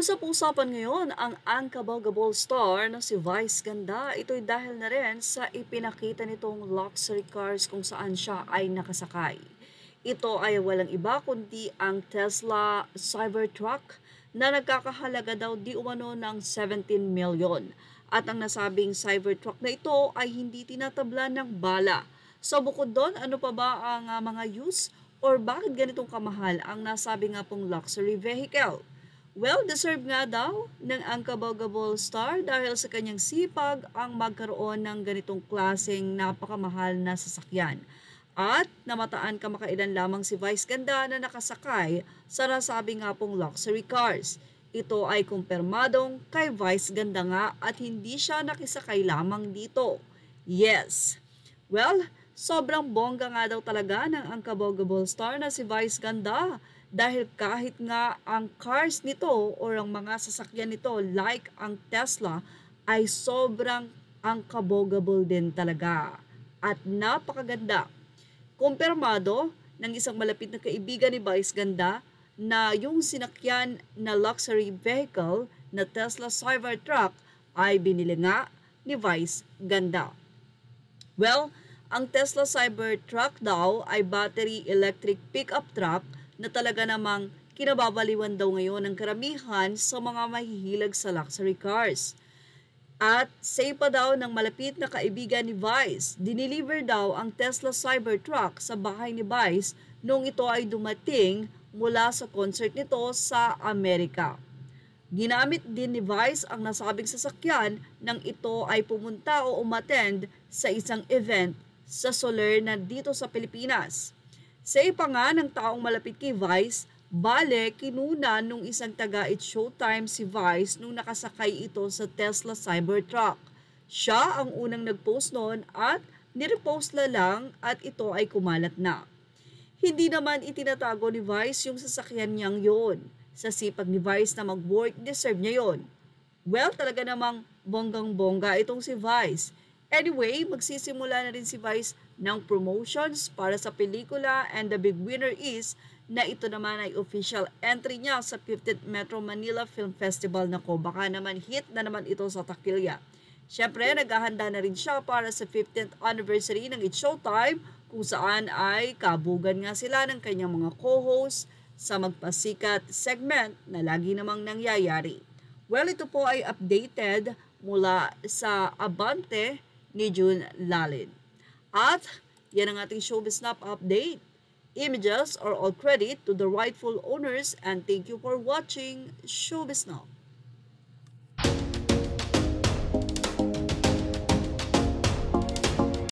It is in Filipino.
Usap-usapan ngayon ang unkabogable star na si Vice Ganda. Ito'y dahil na rin sa ipinakita nitong luxury cars kung saan siya ay nakasakay. Ito ay walang iba kundi ang Tesla Cybertruck na nagkakahalaga daw di umano ng 17 milyon. At ang nasabing Cybertruck na ito ay hindi tinatabla ng bala. So bukod doon, ano pa ba ang mga use or bakit ganitong kamahal ang nasabi nga pong luxury vehicle? Well, deserve nga daw ng unkabogable star dahil sa kanyang sipag ang magkaroon ng ganitong klaseng napakamahal na sasakyan. At namataan kamakailan lamang si Vice Ganda na nakasakay sa nasabi nga pong luxury cars. Ito ay kumpirmadong kay Vice Ganda nga at hindi siya nakisakay lamang dito. Yes. Well, sobrang bongga nga daw talaga ng unkabogable star na si Vice Ganda. Dahil kahit nga ang cars nito o ang mga sasakyan nito like ang Tesla ay sobrang unkabogable din talaga at napakaganda. Kumpirmado ng isang malapit na kaibigan ni Vice Ganda na yung sinakyan na luxury vehicle na Tesla Cybertruck ay binili nga ni Vice Ganda. Well, ang Tesla Cybertruck daw ay battery electric pickup truck na talaga namang kinababaliwan daw ngayon ng karamihan sa mga mahihilig sa luxury cars. At say pa daw ng malapit na kaibigan ni Vice, dineliver daw ang Tesla Cybertruck sa bahay ni Vice nung ito ay dumating mula sa concert nito sa Amerika. Ginamit din ni Vice ang nasabing sasakyan nang ito ay pumunta o umattend sa isang event sa Soler na dito sa Pilipinas. Sa ipa nga ng taong malapit kay Vice, bale kinuna nung isang taga It's Showtime si Vice nung nakasakay ito sa Tesla Cybertruck. Siya ang unang nagpost noon at nirepost lang at ito ay kumalat na. Hindi naman itinatago ni Vice yung sasakyan niyang yon. Sa sipag ni Vice na mag-work, deserve niya yon. Well, talaga namang bonggang-bongga itong si Vice. Anyway, magsisimula na rin si Vice ng promotions para sa pelikula and the big winner is na ito naman ay official entry niya sa 50th Metro Manila Film Festival na ko. Baka naman hit na naman ito sa takilya. Siyempre, naghahanda na rin siya para sa 15th anniversary ng It's Showtime kung saan ay kabugan nga sila ng kanyang mga co-host sa magpasikat segment na lagi namang nangyayari. Well, ito po ay updated mula sa Abante ni June Lalin. At yan ang ating Showbiz Snap update. Images are all credit to the rightful owners and thank you for watching Showbiz Snap.